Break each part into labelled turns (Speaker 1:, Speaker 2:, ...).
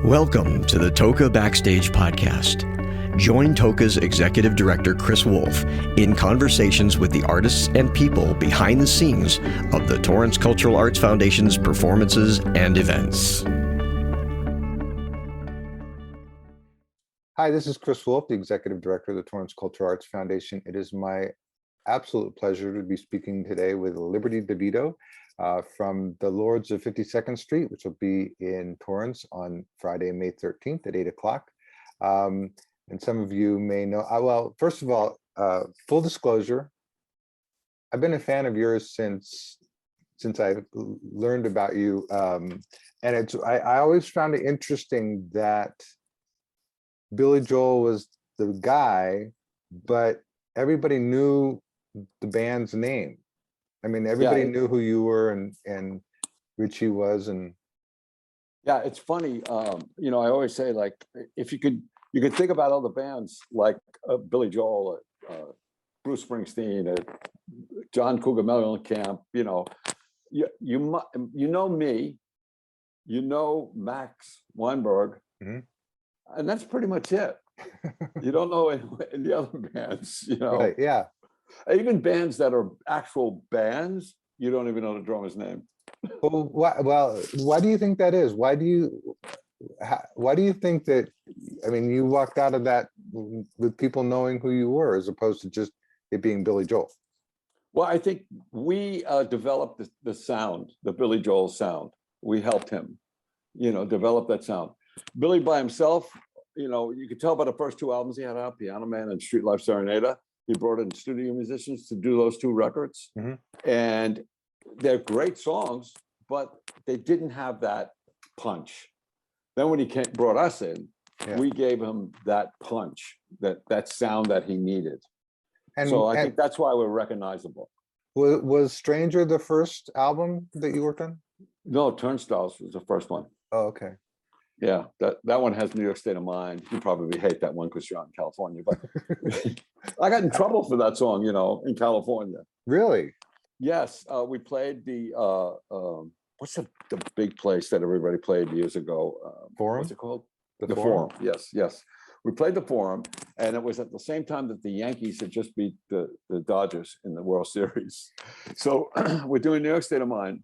Speaker 1: Welcome to the TOCA Backstage podcast. Join TOCA's Executive Director, Chris Wolf, in conversations with the artists and people behind the scenes of the Torrance Cultural Arts Foundation's performances and events.
Speaker 2: Hi, this is Chris Wolf, the Executive Director of the Torrance Cultural Arts Foundation. It is my absolute pleasure to be speaking today with Liberty Devitto from the Lords of 52nd Street, which will be in Torrance on Friday, May 13th at 8 o'clock. And some of you may know, well, first of all, full disclosure, I've been a fan of yours since I learned about you. And I always found it interesting that Billy Joel was the guy, but everybody knew the band's name. I mean, everybody knew who you were and Richie was. And
Speaker 3: yeah, it's funny. You know, I always say, like, if you could think about all the bands like Billy Joel, Bruce Springsteen, John Cougar Mellencamp. You know, you know me, you know Max Weinberg, and that's pretty much it. You don't know in the other bands. You know,
Speaker 2: right? Yeah.
Speaker 3: Even bands that are actual bands, you don't even know the drummer's name.
Speaker 2: Well, why do you think that is? Why do you think that? I mean, you walked out of that with people knowing who you were, as opposed to just it being Billy Joel.
Speaker 3: Well, I think we developed the sound, the Billy Joel sound. We helped him, you know, develop that sound. Billy by himself, you know, you could tell by the first two albums he had out, Piano Man and Street Life Serenada. He brought in studio musicians to do those two records. And they're great songs, but they didn't have that punch. Then when he brought us in, we gave him that punch, that sound that he needed. And so I think that's why we're recognizable.
Speaker 2: Was Stranger the first album that you worked on?
Speaker 3: No, Turnstiles was the first one.
Speaker 2: Oh, okay.
Speaker 3: Yeah, that one has New York State of Mind. You probably hate that one because you're out in California, but I got in trouble for that song, you know, in California.
Speaker 2: Really?
Speaker 3: Yes, we played the what's the big place that everybody played years ago?
Speaker 2: Forum?
Speaker 3: What's it called?
Speaker 2: The
Speaker 3: Forum. Yes. We played the Forum, and it was at the same time that the Yankees had just beat the Dodgers in the World Series. So we're doing New York State of Mind,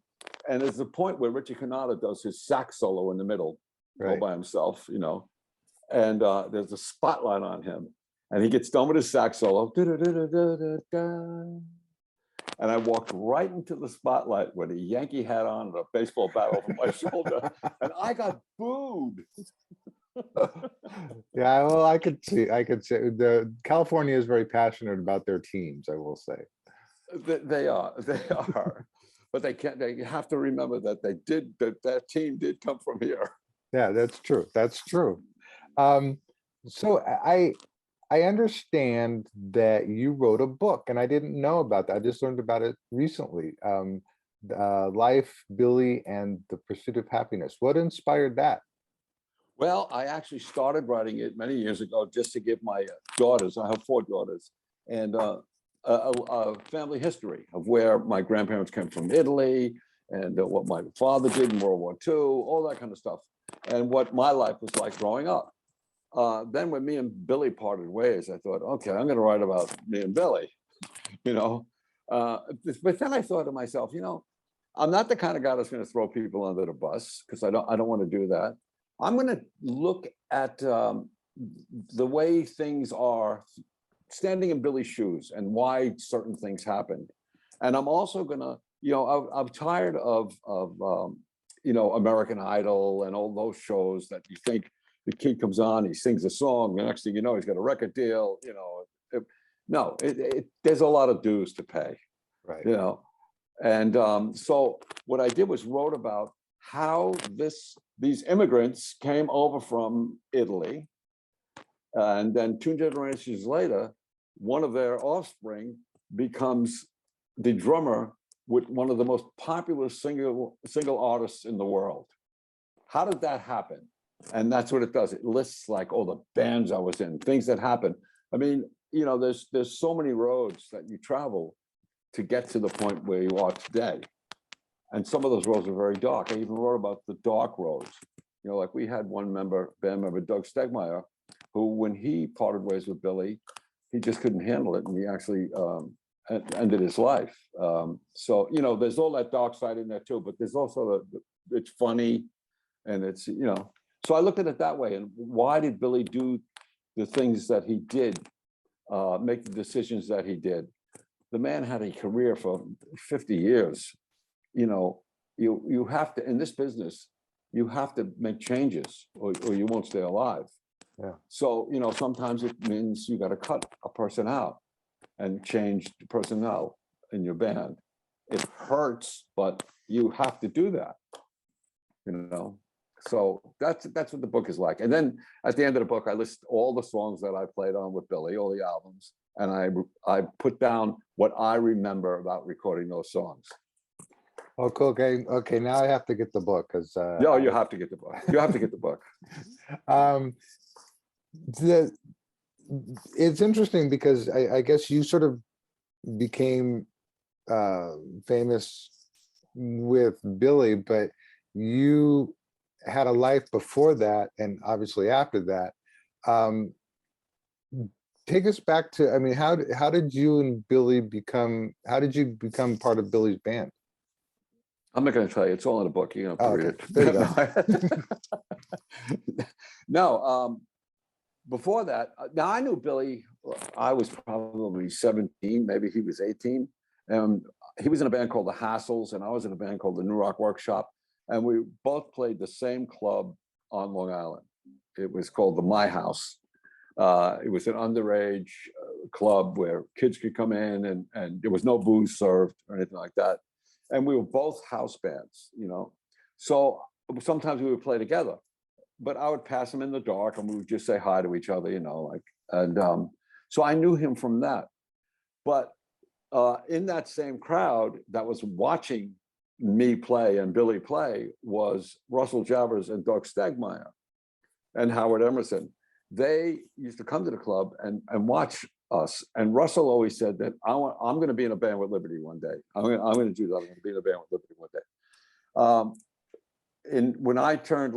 Speaker 3: and there's a point where Richie Canada does his sax solo in the middle, all by himself, you know, and there's a spotlight on him, and he gets done with his sax solo, and I walked right into the spotlight with a Yankee hat on and a baseball bat over my shoulder, and I got booed.
Speaker 2: Yeah, well, I could say the California is very passionate about their teams, I will say.
Speaker 3: They are, but they have to remember that that team did come from here.
Speaker 2: Yeah, that's true. That's true. So I understand that you wrote a book, and I didn't know about that. I just learned about it recently. Life, Billy, and the Pursuit of Happiness. What inspired that?
Speaker 3: Well, I actually started writing it many years ago just to give my daughters, I have 4 daughters, and a family history of where my grandparents came from, Italy, and what my father did in World War II, all that kind of stuff, and what my life was like growing up. Then when me and Billy parted ways, I thought, okay, I'm going to write about me and Billy, you know. But then I thought to myself, you know, I'm not the kind of guy that's going to throw people under the bus, because I don't want to do that. I'm going to look at the way things are, standing in Billy's shoes, and why certain things happened. And I'm also going to, you know, I'm tired of you know, American Idol and all those shows that you think the kid comes on, he sings a song, the next thing you know, he's got a record deal, you know. There's a lot of dues to pay,
Speaker 2: right?
Speaker 3: You know. And so what I did was wrote about how these immigrants came over from Italy, and then 2 generations later, one of their offspring becomes the drummer with one of the most popular single artists in the world. How did that happen? And that's what it does. It lists like all the bands I was in, things that happened. I mean, you know, there's so many roads that you travel to get to the point where you are today. And some of those roads are very dark. I even wrote about the dark roads. Like we had one band member, Doug Stegmeyer, who, when he parted ways with Billy, he just couldn't handle it, and he actually ended his life. So there's all that dark side in there too, but there's also it's funny, and it's So I looked at it that way. And why did Billy do the things that he did, make the decisions that he did? The man had a career for 50 years. You have to, in this business, you have to make changes, or you won't stay alive.
Speaker 2: Yeah.
Speaker 3: So, sometimes it means you got to cut a person out and change the personnel in your band. It hurts, but you have to do that, So that's what the book is like. And then at the end of the book, I list all the songs that I played on with Billy, all the albums, and I put down what I remember about recording those songs.
Speaker 2: Oh, cool. Okay. Now I have to get the book because.
Speaker 3: No, you have to get the book. You have to get the book.
Speaker 2: It's interesting because I guess you sort of became famous with Billy, but you had a life before that, and obviously after that. Take us back to, how did you and Billy how did you become part of Billy's band?
Speaker 3: I'm not going to tell you. It's all in the book. You're going to read it.
Speaker 2: There you go.
Speaker 3: No, before that, now I knew Billy. I was probably 17, maybe he was 18. And he was in a band called the Hassles, and I was in a band called the New Rock Workshop. And we both played the same club on Long Island. It was called the My House. It was an underage club where kids could come in, and there was no booze served or anything like that. And we were both house bands, So sometimes we would play together, but I would pass him in the dark, and we would just say hi to each other, so I knew him from that. But in that same crowd that was watching me play and Billy play was Russell Javers and Doug Stegmeyer and Howard Emerson. They used to come to the club and watch us. And Russell always said that I'm going to be in a band with Liberty one day. I'm going to do that. I'm going to be in a band with Liberty one day. And when I turned,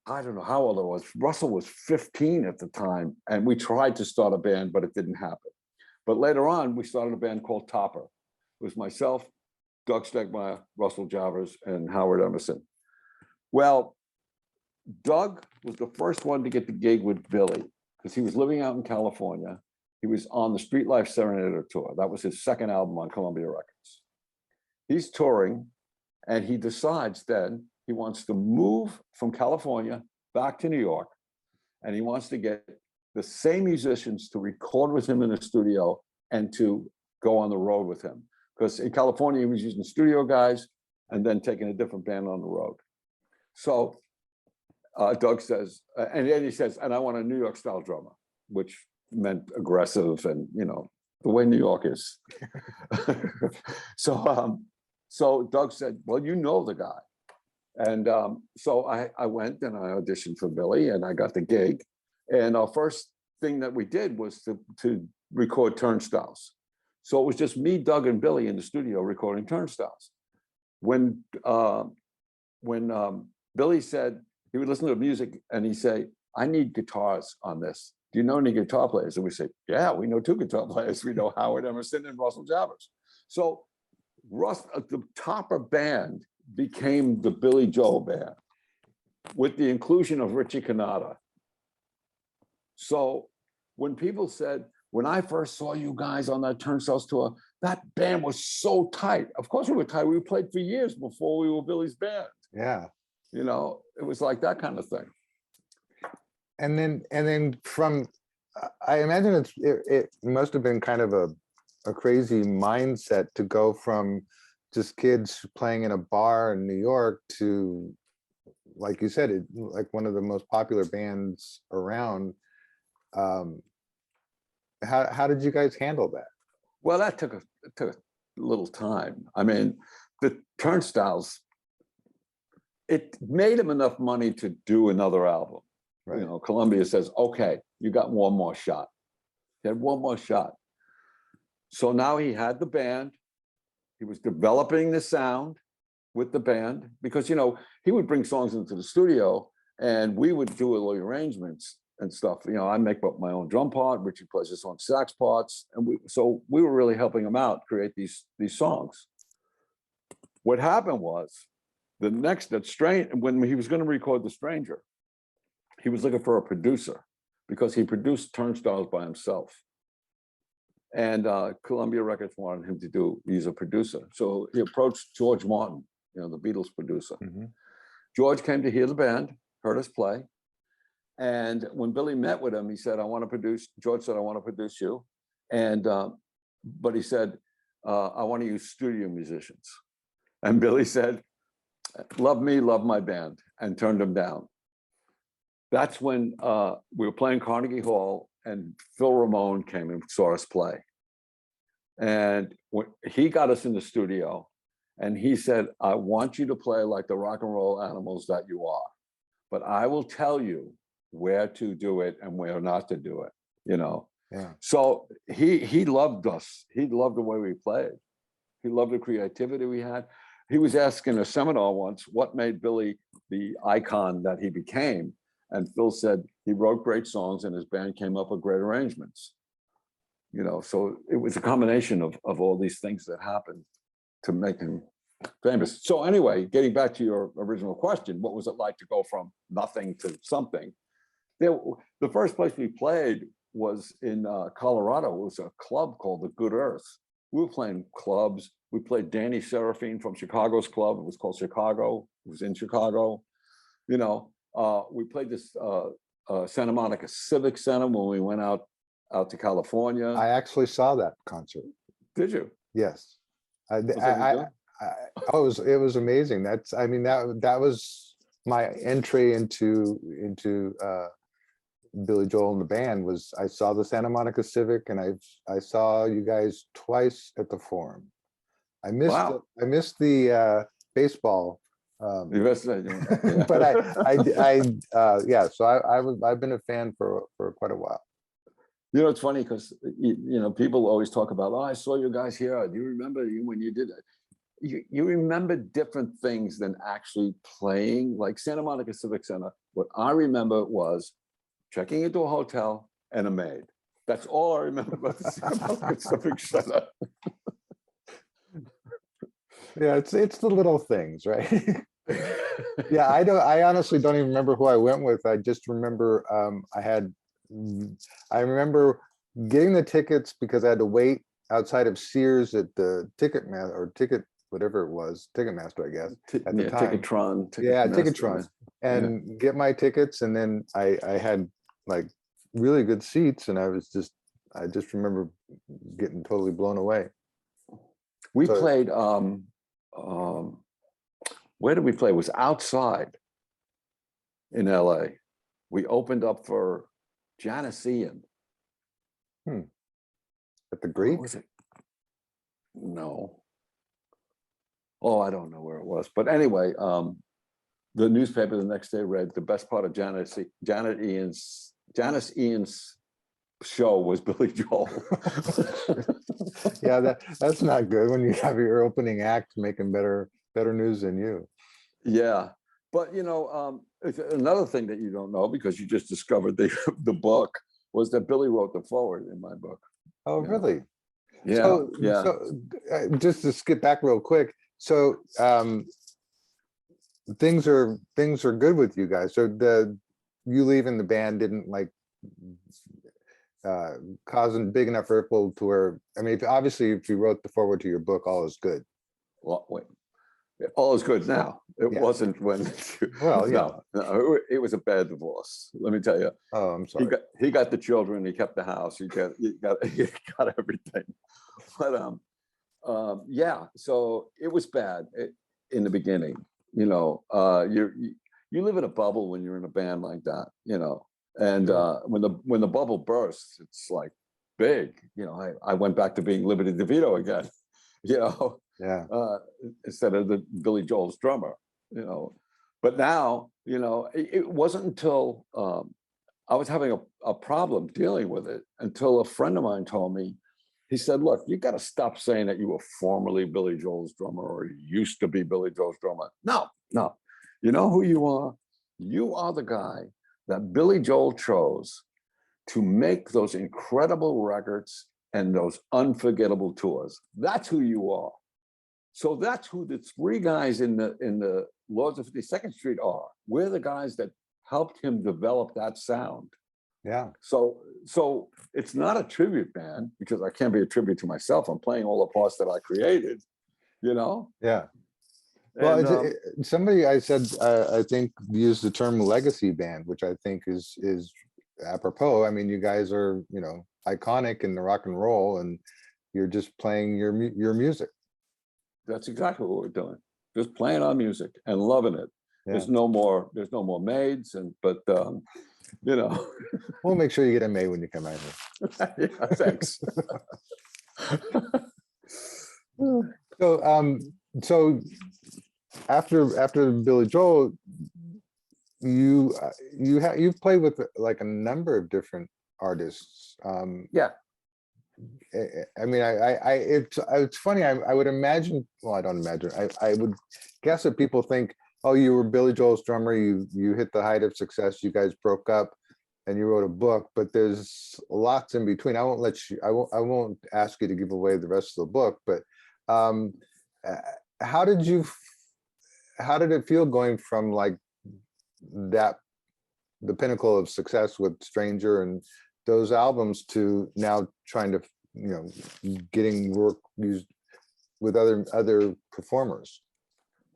Speaker 3: I don't know how old I was. Russell was 15 at the time, and we tried to start a band, but it didn't happen. But later on, we started a band called Topper. It was myself, Doug Stegmeyer, Russell Javers, and Howard Emerson. Well, Doug was the first one to get the gig with Billy because he was living out in California. He was on the Street Life Serenader tour. That was his second album on Columbia Records. He's touring, and he decides then he wants to move from California back to New York, and he wants to get the same musicians to record with him in the studio and to go on the road with him. Because in California, he was using studio guys and then taking a different band on the road. So Doug says, and then he says, and I want a New York style drummer, which meant aggressive and, the way New York is. So Doug said, well, the guy. And so I went and I auditioned for Billy, and I got the gig. And our first thing that we did was to record Turnstiles. So it was just me, Doug, and Billy in the studio recording Turnstiles. When Billy said he would listen to music and he'd say, I need guitars on this. Do you know any guitar players? And we say, yeah, we know two guitar players. We know Howard Emerson and Russell Javers. So the Topper band became the Billy Joel band with the inclusion of Richie Cannata. So when people said, when I first saw you guys on that Turnstiles tour, that band was so tight. Of course we were tight. We played for years before we were Billy's band.
Speaker 2: Yeah.
Speaker 3: It was like that kind of thing.
Speaker 2: And then from, I imagine it must have been kind of a crazy mindset to go from just kids playing in a bar in New York to, like you said, like one of the most popular bands around. How did you guys handle that?
Speaker 3: Well, that took a little time. I mean, the Turnstiles, it made him enough money to do another album. Right. Columbia says, okay, you got one more shot. He had one more shot. So now he had the band. He was developing the sound. with the band, because, he would bring songs into the studio and we would do little arrangements and stuff. I make up my own drum part, Richie plays his own sax parts. And we were really helping him out create these songs. What happened was when he was going to record The Stranger, he was looking for a producer because he produced Turnstiles by himself. And Columbia Records wanted him he's a producer. So he approached George Martin, the Beatles producer. Mm-hmm. George came to hear the band, heard us play. And when Billy met with him, he said, George said, I want to produce you. And, but he said, I want to use studio musicians. And Billy said, love me, love my band, and turned him down. That's when we were playing Carnegie Hall and Phil Ramone came and saw us play. And when he got us in the studio and he said, I want you to play like the rock and roll animals that you are, but I will tell you where to do it and where not to do it, Yeah. So he loved us. He loved the way we played. He loved the creativity we had. He was asking a seminar once, what made Billy the icon that he became? And Phil said he wrote great songs and his band came up with great arrangements. So it was a combination of all these things that happened to make him famous. So anyway, getting back to your original question, what was it like to go from nothing to something? The first place we played was in Colorado. It was a club called the Good Earth. We were playing clubs. We played Danny Serafine from Chicago's club. It was called Chicago. It was in Chicago. We played this Santa Monica Civic Center when we went out to California.
Speaker 2: I actually saw that concert.
Speaker 3: Did you?
Speaker 2: Yes. It was amazing. That was my entry into Billy Joel and the band. Was I saw the Santa Monica Civic and I saw you guys twice at the Forum. I missed the baseball. But I've been a fan for quite a while.
Speaker 3: It's funny because people always talk about, I saw you guys here. Do you remember when you did it? You remember different things than actually playing. Like Santa Monica Civic Center, what I remember was checking into a hotel and a maid. That's all I remember about the Santa Monica Civic Center.
Speaker 2: Yeah, it's the little things, right? Yeah, I honestly don't even remember who I went with. I just remember I remember getting the tickets because I had to wait outside of Sears at the whatever it was, Ticketmaster, I guess, at the time. Ticketron, and get my tickets, and then I had like really good seats, and I just remember getting totally blown away.
Speaker 3: We played. Where did we play? It was outside in LA. We opened up for Janice Ian.
Speaker 2: At the Greek?
Speaker 3: Was it? No. Oh, I don't know where it was. But anyway, the newspaper the next day read the best part of Janice Ian's show was Billy Joel.
Speaker 2: Yeah, that's not good when you have your opening act making better news than you.
Speaker 3: Yeah, but another thing that you don't know because you just discovered the book was that Billy wrote the foreword in my book.
Speaker 2: Oh, really?
Speaker 3: Yeah.
Speaker 2: So just to skip back real quick. So things are good with you guys. So you leaving the band didn't causing big enough ripple to where, obviously if you wrote the foreword to your book, all is good.
Speaker 3: Well, wait. All is good now. It wasn't when.
Speaker 2: Well, yeah.
Speaker 3: No, it was a bad divorce. Let me tell you.
Speaker 2: Oh, I'm sorry.
Speaker 3: He got the children. He kept the house. He got everything. But yeah. So it was bad in the beginning. You live in a bubble when you're in a band like that. And when the bubble bursts, it's like big. I went back to being Liberty Devitto again.
Speaker 2: Yeah.
Speaker 3: Instead of the Billy Joel's drummer, But now, it wasn't until I was having a problem dealing with it until a friend of mine told me he said, look, you got to stop saying that you were formerly Billy Joel's drummer or you used to be Billy Joel's drummer. No, no. You know who you are? You are the guy that Billy Joel chose to make those incredible records and those unforgettable tours. That's who you are. So that's who the three guys in the Lords of 52nd Street are. We're the guys that helped him develop that sound.
Speaker 2: Yeah.
Speaker 3: So it's not a tribute band because I can't be a tribute to myself. I'm playing all the parts that I created, you know?
Speaker 2: Yeah. Well,
Speaker 3: And,
Speaker 2: somebody I said, I think used the term legacy band, which I think is apropos. I mean, you guys are, you know, iconic in the rock and roll, and you're just playing your music.
Speaker 3: that's exactly what we're doing. Just playing our music and loving it.
Speaker 2: Yeah.
Speaker 3: There's no more maids, but you know.
Speaker 2: We'll make sure you get a maid when you come out here.
Speaker 3: Yeah, thanks.
Speaker 2: So after Billy Joel, you've played with like a number of different artists.
Speaker 3: Yeah.
Speaker 2: I mean, it's funny. I would imagine. Well, I don't imagine. I would guess that people think, oh, you were Billy Joel's drummer. You hit the height of success. You guys broke up, and you wrote a book. But there's lots in between. I won't ask you to give away the rest of the book. But how did it feel going from like that, the pinnacle of success with Stranger and those albums, to now trying to, you know, getting work used with other performers?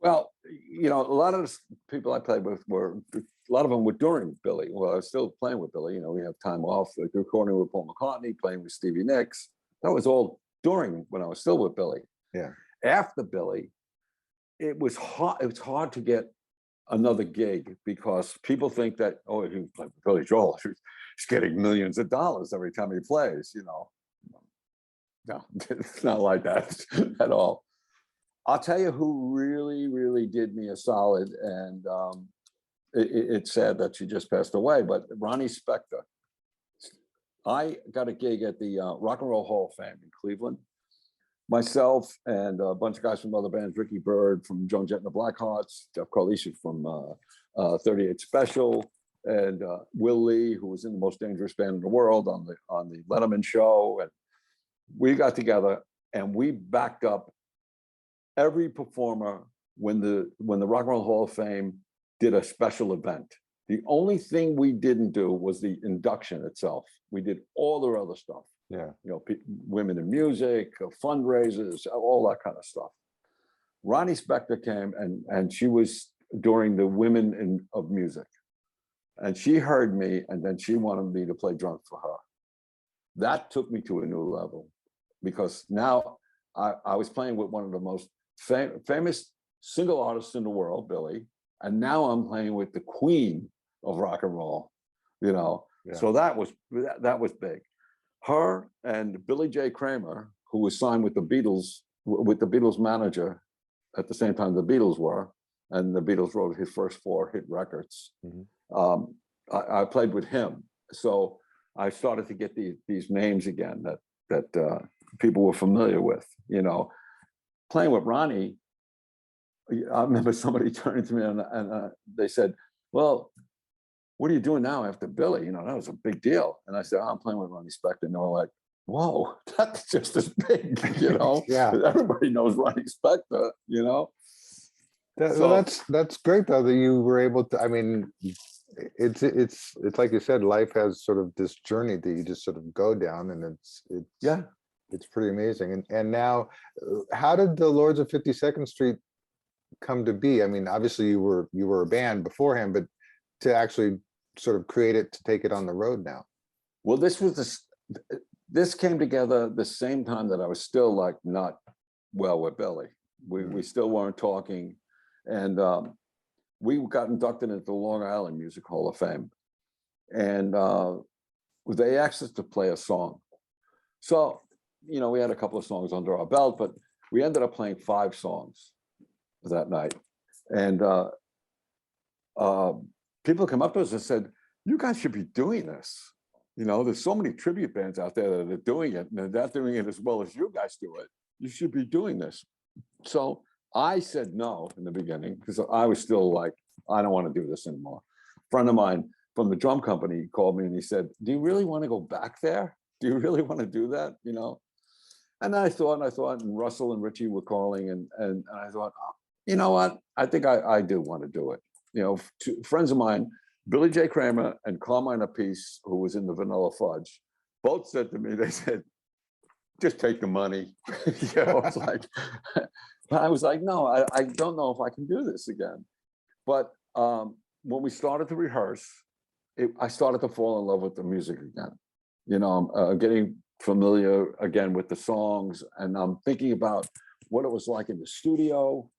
Speaker 3: Well, you know, a lot of the people I played with a lot of them were during Billy. Well, I was still playing with Billy. You know, we have time off, like recording with Paul McCartney, playing with Stevie Nicks. That was all during when I was still with Billy.
Speaker 2: Yeah.
Speaker 3: After Billy, it was hard. It was hard to get another gig because people think that, oh, if you play with Billy Joel, he's getting millions of dollars every time he plays. You know, no, it's not like that at all. I'll tell you who really, really did me a solid, and it's sad that she just passed away, but Ronnie Spector. I got a gig at the Rock and Roll Hall of Fame in Cleveland. Myself and a bunch of guys from other bands, Ricky Byrd from Joan Jett and the Blackhearts, Jeff Carlisle from 38 Special, and Will Lee, who was in the Most Dangerous Band in the World on the Letterman show. And we got together and we backed up every performer when the Rock and Roll Hall of Fame did a special event. The only thing we didn't do was the induction itself. We did all the other stuff.
Speaker 2: Yeah.
Speaker 3: You know, women in music, fundraisers, all that kind of stuff. Ronnie Spector came and she was during the Women of Music. And she heard me and then she wanted me to play drums for her. That took me to a new level because now I was playing with one of the most famous single artists in the world, Billy. And now I'm playing with the queen of rock and roll, you know. Yeah. So that was big. Her and Billy J. Kramer, who was signed with the Beatles manager at the same time the Beatles were, and the Beatles wrote his first 4 hit records. Mm-hmm. I played with him. So I started to get these names again that people were familiar with, you know. Playing with Ronnie, I remember somebody turning to me and they said, well, what are you doing now after Billy? You know, that was a big deal. And I said, oh, I'm playing with Ronnie Spector. And they were like, whoa, that's just as big, you know?
Speaker 2: Yeah.
Speaker 3: Everybody knows Ronnie Spector, you know?
Speaker 2: That's great though, that you were able to, I mean, it's like you said, life has sort of this journey that you just sort of go down, and it's pretty amazing. And now, how did the Lords of 52nd Street come to be? I mean, obviously you were a band beforehand, but to actually sort of create it, to take it on the road now.
Speaker 3: Well, this came together the same time that I was still like not well with Billy. We still weren't talking, and we got inducted into the Long Island Music Hall of Fame, and they asked us to play a song. So, you know, we had a couple of songs under our belt, but we ended up playing 5 songs that night, and people come up to us and said, you guys should be doing this. You know, there's so many tribute bands out there that are doing it, and they're not doing it as well as you guys do it. You should be doing this. So I said no in the beginning because I was still like, I don't want to do this anymore. A friend of mine from the drum company called me and he said, do you really want to go back there? Do you really want to do that? You know? And I thought, and Russell and Richie were calling, and I thought, oh, you know what? I think I do want to do it. You know, two friends of mine, Billy J. Kramer and Carmine Appice, who was in the Vanilla Fudge, both said to me, they said, just take the money. You know, it's like, I was like, no, I don't know if I can do this again. But when we started to rehearse, I started to fall in love with the music again. You know, I'm getting familiar again with the songs, and I'm thinking about what it was like in the studio.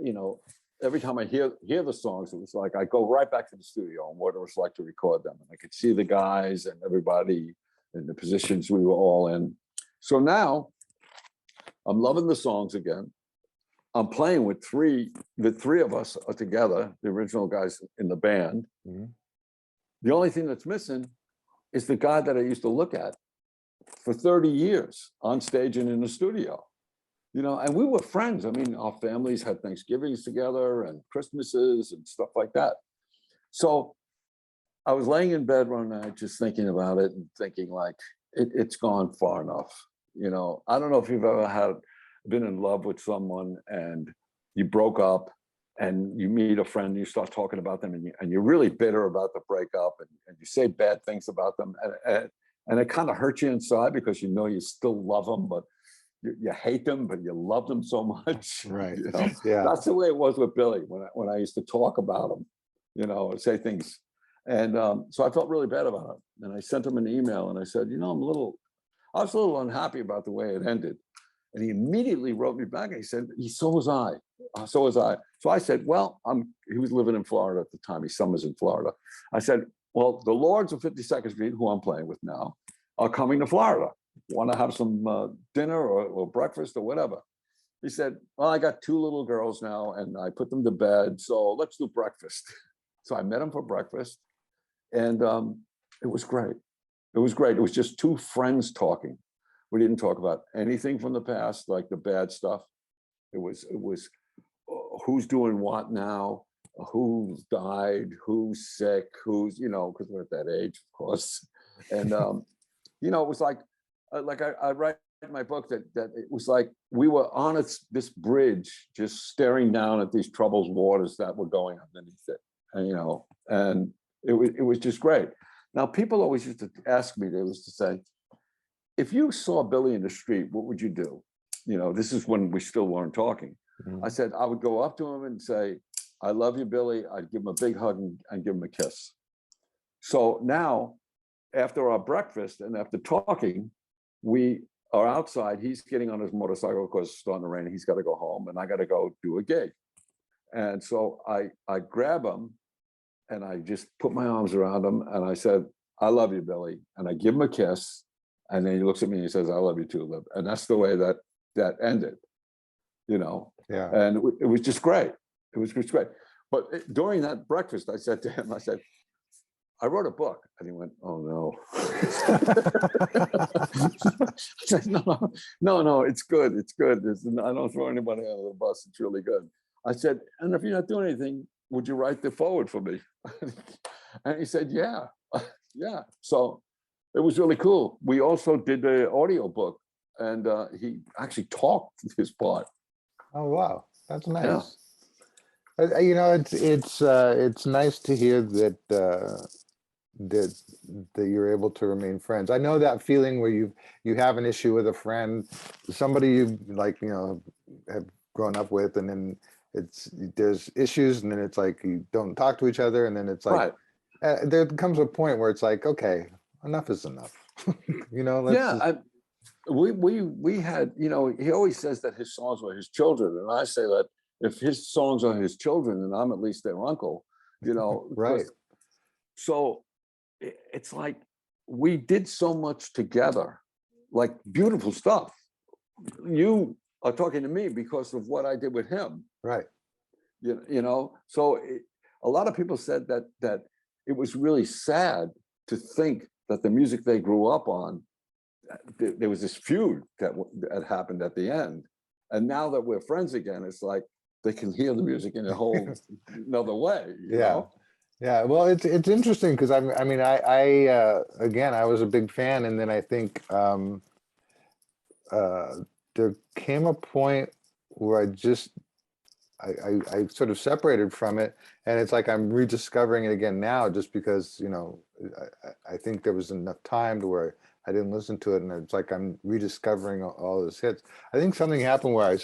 Speaker 3: You know, every time I hear the songs, it was like I go right back to the studio and what it was like to record them. And I could see the guys and everybody in the positions we were all in. So now I'm loving the songs again. I'm playing with the three of us are together, the original guys in the band. Mm-hmm. The only thing that's missing is the guy that I used to look at for 30 years on stage and in the studio. You know, and we were friends. I mean, our families had Thanksgivings together and Christmases and stuff like that. So I was laying in bed one night just thinking about it and thinking like, it's gone far enough. You know, I don't know if you've ever been in love with someone and you broke up and you meet a friend, you start talking about them and you're really bitter about the breakup and you say bad things about them. And it kind of hurts you inside because you know you still love them, but you hate them, but you love them so much.
Speaker 2: Right.
Speaker 3: You know?
Speaker 2: Yeah.
Speaker 3: That's the way it was with Billy when I used to talk about him, you know, say things. And so I felt really bad about it. And I sent him an email and I said, you know, I was a little unhappy about the way it ended. And he immediately wrote me back and he said, so was I. So was I. So I said, well, he was living in Florida at the time. He summers in Florida. I said, well, the Lords of 52nd Street, who I'm playing with now, are coming to Florida. Want to have some dinner or breakfast or whatever. He said, well, I got 2 little girls now and I put them to bed, so let's do breakfast. So I met him for breakfast and it was great. It was great. It was just 2 friends talking. We didn't talk about anything from the past, like the bad stuff. It was who's doing what now, who's died, who's sick, who's, you know, because we're at that age, of course. And, you know, it was like I write in my book that it was like we were on this bridge, just staring down at these troubled waters that were going underneath it. And, you know, and it was just great. Now, people always used to ask me, they used to say, if you saw Billy in the street, what would you do? You know, this is when we still weren't talking. Mm-hmm. I said, I would go up to him and say, I love you, Billy. I'd give him a big hug and give him a kiss. So now, after our breakfast and after talking, we are outside. He's getting on his motorcycle because it's starting to rain. He's got to go home and I got to go do a gig. And so I grab him and I just put my arms around him and I said, I love you, Billy. And I give him a kiss. And then he looks at me and he says, I love you too, Lib. And that's the way that ended, you know? Yeah. And it was just great. It was just great. But during that breakfast, I said to him, I said, I wrote a book. And he went, oh no. I said, no, it's good. It's good. I don't throw anybody under the bus. It's really good. I said, and if you're not doing anything, would you write the foreword for me? And he said, yeah. So it was really cool. We also did the audio book and he actually talked his part.
Speaker 2: Oh, wow. That's nice. Yeah. You know, it's nice to hear that you're able to remain friends. I know that feeling where you have an issue with a friend, somebody you like, you know, have grown up with, and then there's issues, and then it's like you don't talk to each other, and then it's like there comes a point where it's like, okay, enough is enough. You know,
Speaker 3: we had, you know, he always says that his songs were his children, and I say that if his songs are his children, then I'm at least their uncle, you know.
Speaker 2: Right.
Speaker 3: So it's like we did so much together, like beautiful stuff. You are talking to me because of what I did with him.
Speaker 2: Right.
Speaker 3: You know, so a lot of people said that it was really sad to think that the music they grew up on, there was this feud that happened at the end. And now that we're friends again, it's like they can hear the music in a whole another way. You know?
Speaker 2: Yeah. Well, it's interesting because I mean, again, I was a big fan, and then I think there came a point where I sort of separated from it, and it's like I'm rediscovering it again now, just because, you know, I think there was enough time to where I didn't listen to it, and it's like I'm rediscovering all those hits. I think something happened where I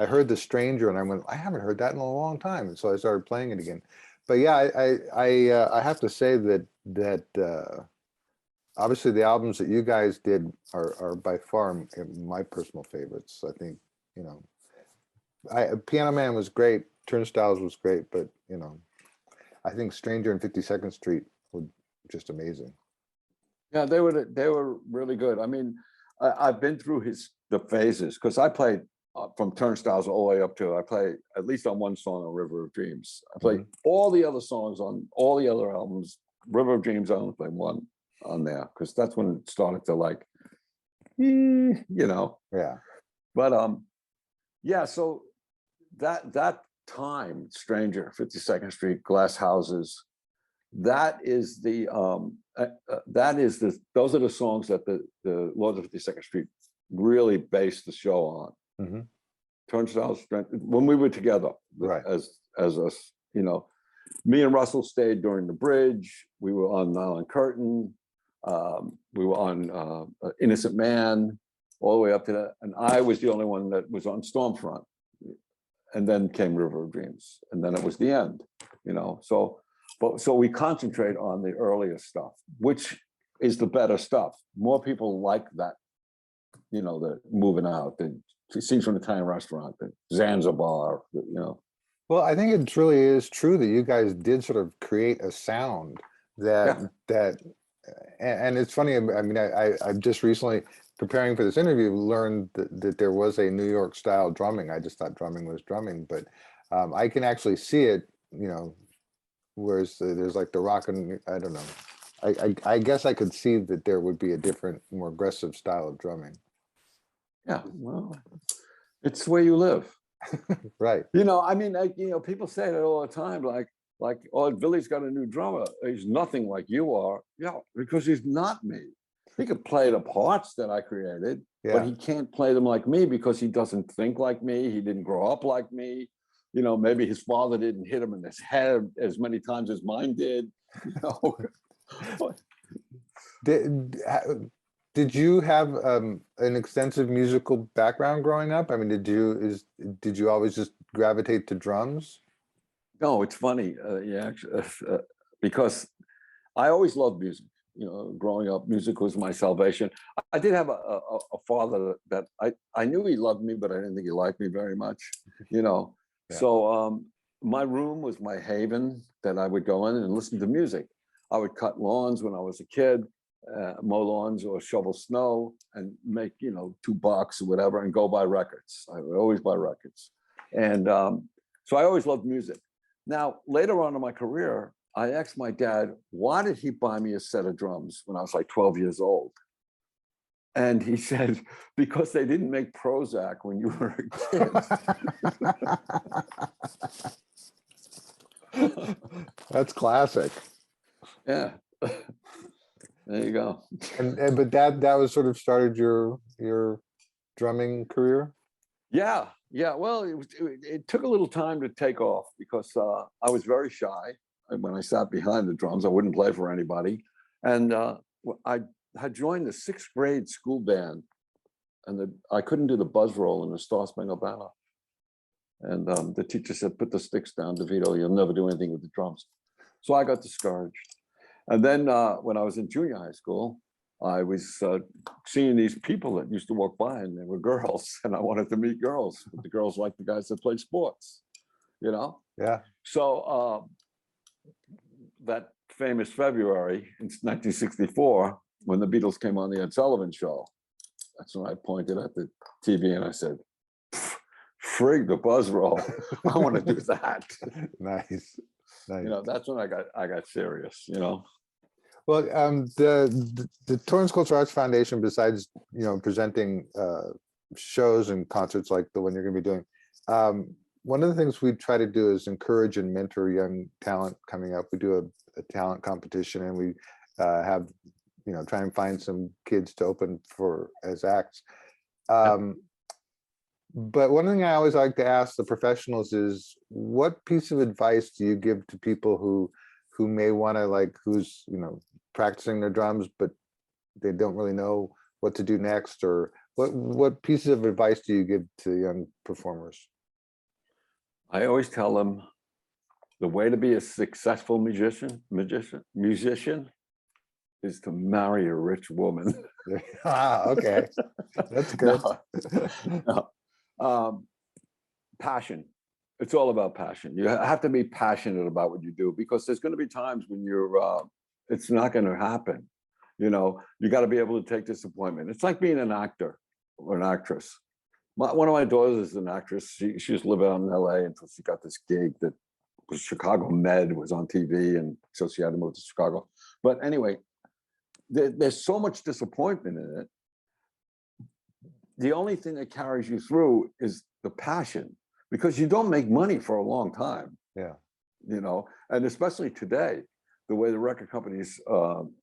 Speaker 2: heard The Stranger, and I went, I haven't heard that in a long time, and so I started playing it again. But yeah, I have to say that obviously the albums that you guys did are by far my personal favorites. I think, you know, Piano Man was great, Turnstiles was great, but, you know, I think Stranger and 52nd Street were just amazing.
Speaker 3: Yeah, they were really good. I mean, I've been through the phases, because I played from Turnstiles all the way up to, I play at least on one song on River of Dreams. I played all the other songs on all the other albums. River of Dreams, I only played one on there, because that's when it started to, like, you know.
Speaker 2: Yeah.
Speaker 3: But yeah, so that time, Stranger, 52nd Street, Glass Houses, those are the songs that the Lords of 52nd Street really based the show on. Turnstiles, when we were together,
Speaker 2: right,
Speaker 3: as us, you know, me and Russell stayed during The Bridge. We were on Nylon Curtain. We were on Innocent Man, all the way up to that, and I was the only one that was on Stormfront. And then came River of Dreams, and then it was the end, you know. So we concentrate on the earlier stuff, which is the better stuff. More people like that, you know, the Moving Out, the Scenes from an Italian Restaurant, the Zanzibar, you know.
Speaker 2: Well, I think it really is true that you guys did sort of create a sound and it's funny. I mean, I've just recently, preparing for this interview, learned that there was a New York style drumming. I just thought drumming was drumming, but I can actually see it, you know, whereas there's like the rock and, I don't know. I guess I could see that there would be a different, more aggressive style of drumming.
Speaker 3: Yeah, well, it's where you live.
Speaker 2: Right.
Speaker 3: You know, I mean, like, you know, people say that all the time, like, oh, Billy's got a new drummer. He's nothing like you are. Yeah, because he's not me. He could play the parts that I created, but he can't play them like me because he doesn't think like me. He didn't grow up like me. You know, maybe his father didn't hit him in his head as many times as mine did. You know?
Speaker 2: Did you have an extensive musical background growing up? I mean, did you always just gravitate to drums?
Speaker 3: No, it's funny. Because I always loved music. You know, growing up, music was my salvation. I did have a father that I knew he loved me, but I didn't think he liked me very much. You know, so my room was my haven that I would go in and listen to music. I would cut lawns when I was a kid, mow lawns or shovel snow, and make, you know, $2 or whatever, and go buy records. I would always buy records, and so I always loved music. Now, later on in my career, I asked my dad, why did he buy me a set of drums when I was like 12 years old? And he said, because they didn't make Prozac when you were a kid.
Speaker 2: That's classic.
Speaker 3: Yeah. There you go.
Speaker 2: But that was sort of started your drumming career?
Speaker 3: Yeah. Well, it took a little time to take off because I was very shy. When I sat behind the drums, I wouldn't play for anybody. And I had joined the 6th grade school band, and I couldn't do the buzz roll in the Star Spangled Banner. And the teacher said, put the sticks down, DeVito, you'll never do anything with the drums. So I got discouraged. And then when I was in junior high school, I was seeing these people that used to walk by, and they were girls, and I wanted to meet girls, but the girls liked the guys that played sports, you know?
Speaker 2: Yeah.
Speaker 3: So that famous February in 1964, when the Beatles came on the Ed Sullivan Show, that's when I pointed at the TV and I said, frig the buzz roll. I want to do that.
Speaker 2: Nice.
Speaker 3: You know, that's when I got serious, you know.
Speaker 2: Well, the Torrance Cultural Arts Foundation, besides presenting shows and concerts like the one you're going to be doing, one of the things we try to do is encourage and mentor young talent coming up. We do a talent competition, and we have try and find some kids to open for as acts. But one thing I always like to ask the professionals is, what piece of advice do you give to people who may want to, who's practicing their drums, but they don't really know what to do next? Or what pieces of advice do you give to young performers?
Speaker 3: I always tell them the way to be a successful musician is to marry a rich woman.
Speaker 2: Okay, that's good.
Speaker 3: No. Passion. It's all about passion. You have to be passionate about what you do, because there's going to be times when it's not going to happen. You got to be able to take disappointment. It's like being an actor or an actress. One of my daughters is an actress. She was living out in LA until she got this gig that was Chicago Med, was on TV, and so she had to move to Chicago. But anyway, there's so much disappointment in it. The only thing that carries you through is the passion, because you don't make money for a long time.
Speaker 2: Yeah.
Speaker 3: And especially today, the way the record companies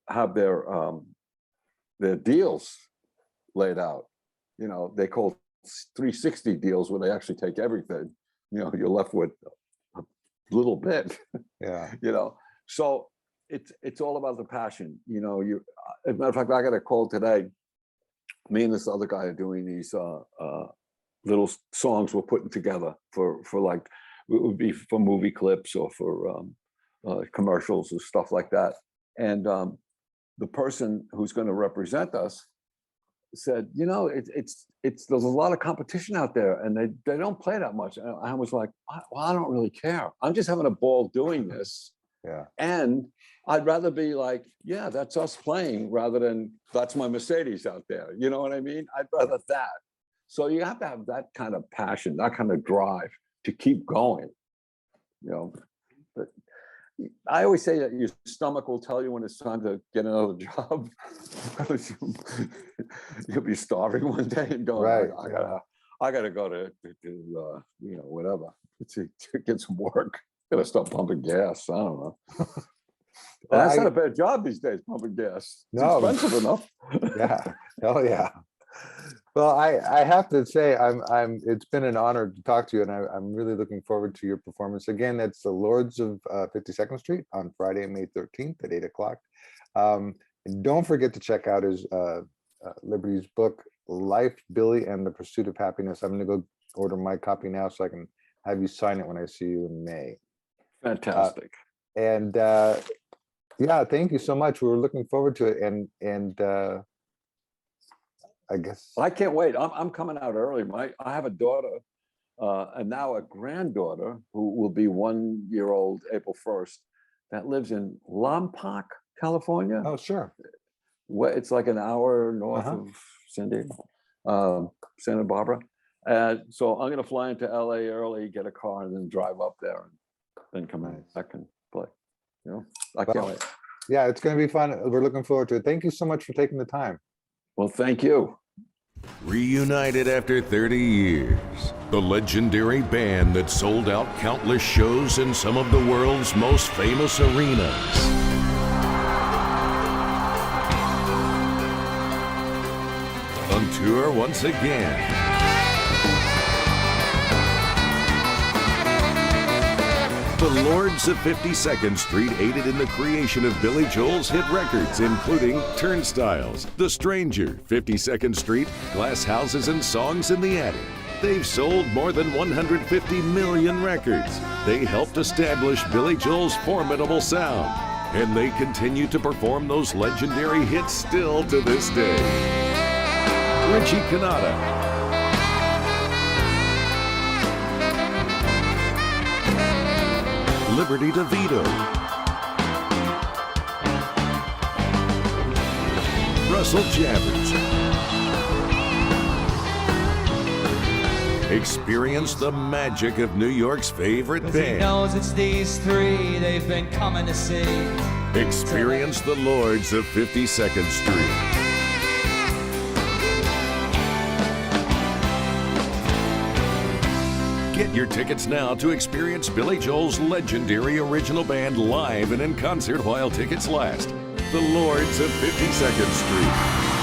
Speaker 3: have their deals laid out, they call 360 deals, where they actually take everything. You're left with a little bit.
Speaker 2: Yeah.
Speaker 3: So it's all about the passion. As a matter of fact, I got a call today. Me and this other guy are doing these little songs we're putting together for it would be for movie clips or for commercials or stuff like that. And the person who's going to represent us said, there's a lot of competition out there, and they don't play that much. And I was like, I don't really care. I'm just having a ball doing this.
Speaker 2: Yeah.
Speaker 3: And I'd rather be like, yeah, that's us playing, rather than that's my Mercedes out there. You know what I mean? I'd rather that. So you have to have that kind of passion, that kind of drive to keep going. But I always say that your stomach will tell you when it's time to get another job. You'll be starving one day and going,
Speaker 2: right.
Speaker 3: I gotta go to whatever to get some work. Gotta stop pumping gas. I don't know. That's not a bad job these days, pumping gas. It's expensive enough.
Speaker 2: Yeah. Oh yeah. Well, I have to say, it's been an honor to talk to you, and I'm really looking forward to your performance. Again, that's the Lords of 52nd Street on Friday, May 13th at 8:00. And don't forget to check out his Liberty's book, Life, Billy, and the Pursuit of Happiness. I'm going to go order my copy now so I can have you sign it when I see you in May.
Speaker 3: Fantastic.
Speaker 2: Yeah, thank you so much. We were looking forward to it, and I guess
Speaker 3: I can't wait. I'm coming out early. I have a daughter and now a granddaughter who will be 1 year old April 1st, that lives in Lompoc, California.
Speaker 2: Oh, sure.
Speaker 3: It's like an hour north of Santa Barbara. So I'm going to fly into LA early, get a car, and then drive up there, and then come back and play. I can't wait.
Speaker 2: Yeah, it's going to be fun. We're looking forward to it. Thank you so much for taking the time.
Speaker 3: Well, thank you.
Speaker 4: Reunited after 30 years, the legendary band that sold out countless shows in some of the world's most famous arenas. On tour once again. The Lords of 52nd Street aided in the creation of Billy Joel's hit records, including Turnstiles, The Stranger, 52nd Street, Glass Houses, and Songs in the Attic. They've sold more than 150 million records. They helped establish Billy Joel's formidable sound, and they continue to perform those legendary hits still to this day. Richie Cannata, Liberty Devitto, Russell Jabbers. Experience the magic of New York's favorite band.
Speaker 5: He knows it's these three they've been coming to see.
Speaker 4: Experience the Lords of 52nd Street. Get your tickets now to experience Billy Joel's legendary original band live and in concert while tickets last. The Lords of 52nd Street.